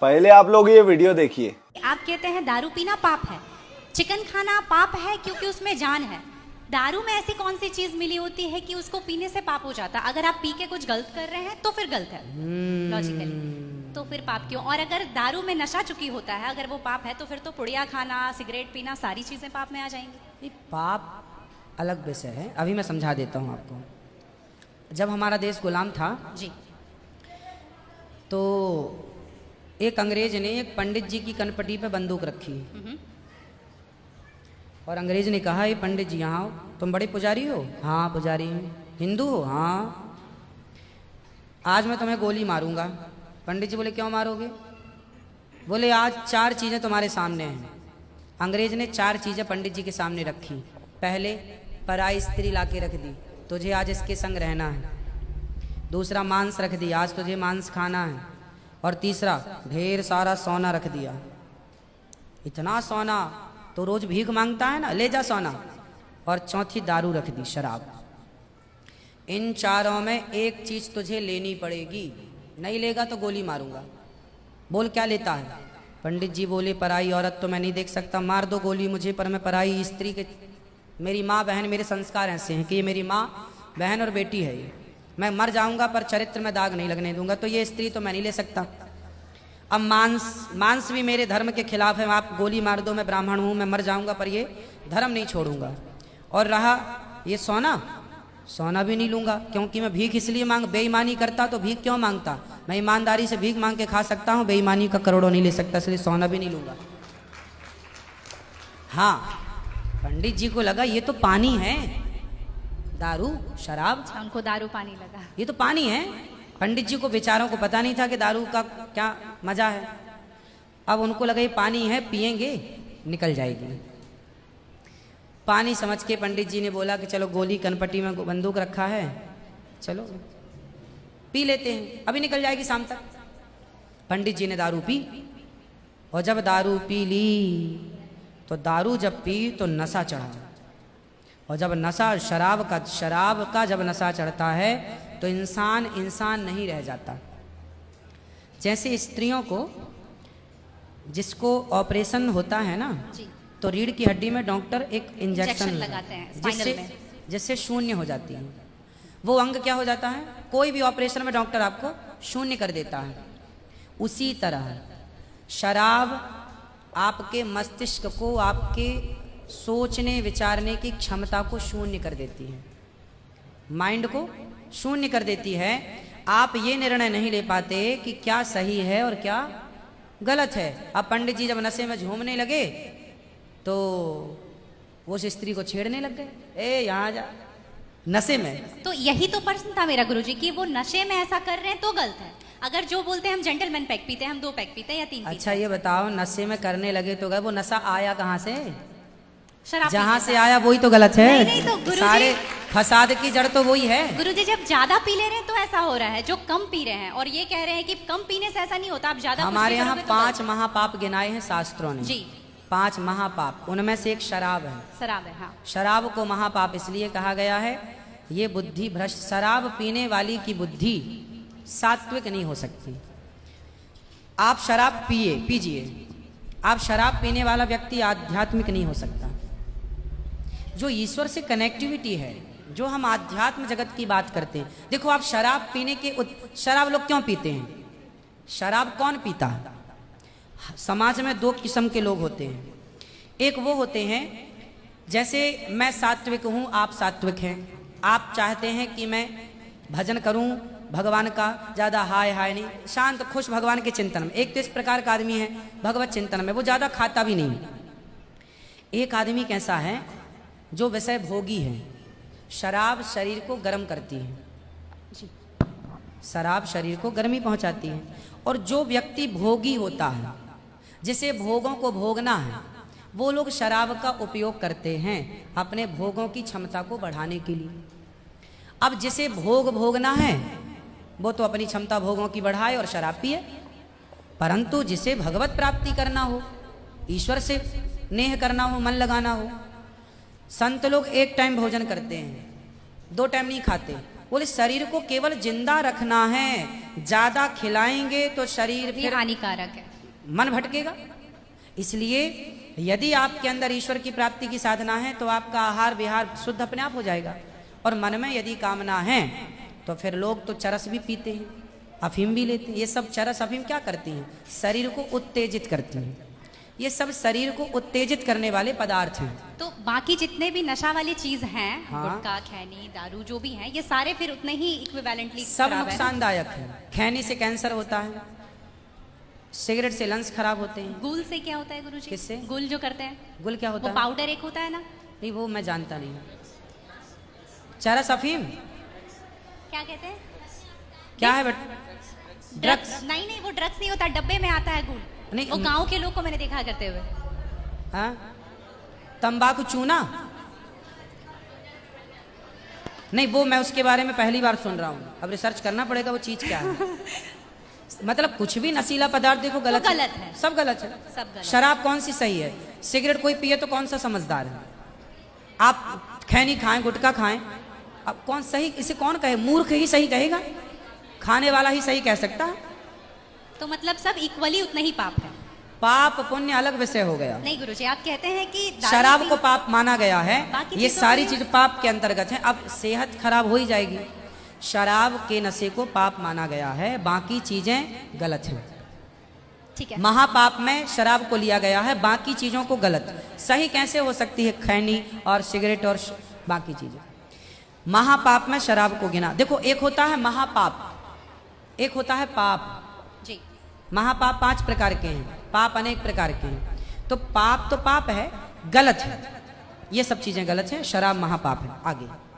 पहले आप लोग ये वीडियो देखिए। आप कहते हैं दारू पीना पाप है, चिकन खाना पाप है क्योंकि उसमें जान है। दारू में ऐसी कौन सी चीज मिली होती है कि उसको पीने से पाप हो जाता? अगर आप पी के कुछ गलत कर रहे हैं तो फिर गलत है लॉजिकली, तो फिर पाप क्यों? और अगर दारू में नशा चुकी होता है, अगर वो पाप है तो फिर तो पुड़िया खाना, सिगरेट पीना, सारी चीजें पाप में आ जाएंगी। पाप अलग विषय है, अभी मैं समझा देता हूँ आपको। जब हमारा देश गुलाम था जी, तो एक अंग्रेज ने एक पंडित जी की कनपटी पे बंदूक रखी और अंग्रेज ने कहा, ये पंडित जी यहाँ आओ, तुम बड़े पुजारी हो? हाँ पुजारी हूँ। हिंदू हो? हाँ। आज मैं तुम्हें गोली मारूंगा। पंडित जी बोले, क्यों मारोगे? बोले, आज 4 चीज़ें तुम्हारे सामने हैं। अंग्रेज ने 4 चीज़ें पंडित जी के सामने रखी। पहले, पराई स्त्री लाके रख दी, तुझे आज इसके संग रहना है। दूसरा, मांस रख दिया, आज तुझे मांस खाना है। और तीसरा, ढेर सारा सोना रख दिया। इतना सोना तो रोज भीख मांगता है ना, ले जा सोना। और चौथी, दारू रख दी, शराब। इन 4 में एक चीज तुझे लेनी पड़ेगी, नहीं लेगा तो गोली मारूंगा। बोल क्या लेता है? पंडित जी बोले, पराई औरत तो मैं नहीं देख सकता, मार दो गोली मुझे, पर मैं पराई स्त्री के, मेरी माँ बहन, मेरे संस्कार ऐसे हैं कि ये मेरी माँ बहन और बेटी है, ये मैं मर जाऊंगा पर चरित्र में दाग नहीं लगने दूंगा, तो ये स्त्री तो मैं नहीं ले सकता। अब मांस भी मेरे धर्म के खिलाफ है, आप गोली मार दो, मैं ब्राह्मण हूं, मैं मर जाऊंगा पर ये धर्म नहीं छोड़ूंगा। और रहा ये सोना भी नहीं लूंगा, क्योंकि मैं भीख इसलिए बेईमानी करता तो भीख क्यों मांगता? मैं ईमानदारी से भीख मांग के खा सकता हूं, बेईमानी का करोड़ों नहीं ले सकता, इसलिए सोना भी नहीं लूंगा। हाँ, पंडित जी को लगा ये तो पानी है, दारू शराब। उनको दारू पानी लगा, ये तो पानी है। पंडित जी को बेचारों को पता नहीं था कि दारू का क्या मजा है। अब उनको लगा ये पानी है, पिएंगे निकल जाएगी। पानी समझ के पंडित जी ने बोला कि चलो, गोली कनपटी में बंदूक रखा है, चलो पी लेते हैं, अभी निकल जाएगी शाम तक। पंडित जी ने दारू पी, और जब दारू पी ली तो दारू जब पी तो नशा चढ़ा। और जब नशा शराब का जब नशा चढ़ता है तो इंसान नहीं रह जाता। जैसे स्त्रियों को, जिसको ऑपरेशन होता है ना, तो रीढ़ की हड्डी में डॉक्टर एक इंजेक्शन लगाते हैं जिससे शून्य हो जाती है। वो अंग क्या हो जाता है? कोई भी ऑपरेशन में डॉक्टर आपको शून्य कर देता है। उसी तरह शराब आपके मस्तिष्क को, आपके सोचने विचारने की क्षमता को शून्य कर देती है, माइंड को शून्य कर देती है। आप ये निर्णय नहीं ले पाते कि क्या सही है और क्या गलत है। अब पंडित जी जब नशे में झूमने लगे तो वो उस स्त्री को छेड़ने लग गए, ए यहाँ जा, नशे में। तो यही तो प्रश्न था मेरा गुरुजी कि वो नशे में ऐसा कर रहे हैं तो गलत है। अगर जो बोलते हैं हम जेंटलमैन पैक पीते हैं, हम 2 पैक पीते हैं या 3 पीते हैं। अच्छा ये बताओ, नशे में करने लगे तो गए, वो नशा आया कहाँ से? शराब जहाँ से आया वही तो गलत है। नहीं तो गुरुजी, सारे फसाद की जड़ तो वही है। गुरुजी जब ज्यादा पी ले रहे हैं तो ऐसा हो रहा है, जो कम पी रहे हैं और ये कह रहे हैं कि कम पीने से ऐसा नहीं होता, आप ज्यादा। हमारे यहाँ 5 महापाप गिनाए हैं शास्त्रों ने जी। 5 महापाप, उनमें से एक शराब है। शराब है, हाँ। शराब को महापाप इसलिए कहा गया है, ये बुद्धि भ्रष्ट, शराब पीने वाली की बुद्धि सात्विक नहीं हो सकती। आप शराब पीजिए, आप शराब पीने वाला व्यक्ति आध्यात्मिक नहीं हो सकता। जो ईश्वर से कनेक्टिविटी है, जो हम आध्यात्म जगत की बात करते हैं, देखो आप शराब पीने के शराब लोग क्यों पीते हैं? शराब कौन पीता है? समाज में 2 किस्म के लोग होते हैं। एक वो होते हैं, जैसे मैं सात्विक हूं, आप सात्विक हैं, आप चाहते हैं कि मैं भजन करूं भगवान का, ज्यादा हाय नहीं, शांत खुश भगवान के चिंतन में। एक तो इस प्रकार का आदमी है भगवत चिंतन में, वो ज्यादा खाता भी नहीं। एक आदमी कैसा है जो विषय भोगी है। शराब शरीर को गर्म करती है, शराब शरीर को गर्मी पहुंचाती है। और जो व्यक्ति भोगी होता है, जिसे भोगों को भोगना है, वो लोग शराब का उपयोग करते हैं अपने भोगों की क्षमता को बढ़ाने के लिए। अब जिसे भोगना है वो तो अपनी क्षमता भोगों की बढ़ाए और शराब पिए, परंतु जिसे भगवत प्राप्ति करना हो, ईश्वर से नेह करना हो, मन लगाना हो, संत लोग 1 टाइम भोजन करते हैं, 2 टाइम नहीं खाते। बोले शरीर को केवल जिंदा रखना है, ज्यादा खिलाएंगे तो शरीर ये फिर हानिकारक है। मन भटकेगा। इसलिए यदि आपके अंदर ईश्वर की प्राप्ति की साधना है तो आपका आहार विहार शुद्ध अपने आप हो जाएगा। और मन में यदि कामना है तो फिर लोग तो चरस भी पीते हैं, अफीम भी लेते हैं। ये सब चरस अफीम क्या करती हैं? शरीर को उत्तेजित करती हैं। ये सब शरीर को उत्तेजित करने वाले पदार्थ हैं। तो बाकी जितने भी नशा वाली चीज हैं, हाँ। गुटखा, खैनी, दारू जो भी हैं, ये सारे फिर उतने ही इक्विवेलेंटली सब नुकसानदायक है। खैनी से कैंसर होता है, सिगरेट से लंग्स खराब होते हैं। गुल से क्या होता है गुरुजी? किससे? गुल जो करते हैं, गुल क्या वो होता है? पाउडर एक होता है ना, नहीं वो मैं जानता नहीं। चरस अफीम क्या कहते हैं? क्या है बट ड्रग्स? नहीं नहीं, वो ड्रग्स नहीं होता, डब्बे में आता है गुल। नहीं, वो गांव के लोग को मैंने देखा करते हुए। हाँ, तंबाकू चूना? नहीं वो मैं उसके बारे में पहली बार सुन रहा हूँ, अब रिसर्च करना पड़ेगा वो चीज क्या है। मतलब कुछ भी नशीला पदार्थ देखो गलत तो गलत है। सब गलत है। सब गलत। शराब कौन सी सही है? सिगरेट कोई पिए तो कौन सा समझदार है? आप खैनी खाएं, गुटखा खाएं, अब कौन सही? इसे कौन कहे? मूर्ख ही सही कहेगा, खाने वाला ही सही कह सकता है। तो मतलब सब इक्वली उतना ही पाप है। पाप पुण्य अलग विषय हो गया। नहीं गुरुजी, आप कहते हैं कि दारू शराब पी- को पाप माना गया है, बाकी ये चीजों सारी के लिए- चीज पाप के अंतर्गत है। अब सेहत खराब हो ही जाएगी। शराब के नशे को पाप माना गया है, बाकी चीजें गलत हैं। ठीक है। महापाप में शराब को लिया गया है, बाकी चीजों को गलत। सही कैसे हो सकती है खैनी और सिगरेट और बाकी चीजें? महापाप में शराब को गिना। देखो एक होता है महापाप, एक होता है पाप। जी। महापाप 5 प्रकार के हैं, पाप अनेक प्रकार के हैं। तो पाप है, गलत है, ये सब चीजें गलत हैं। शराब महापाप है। आगे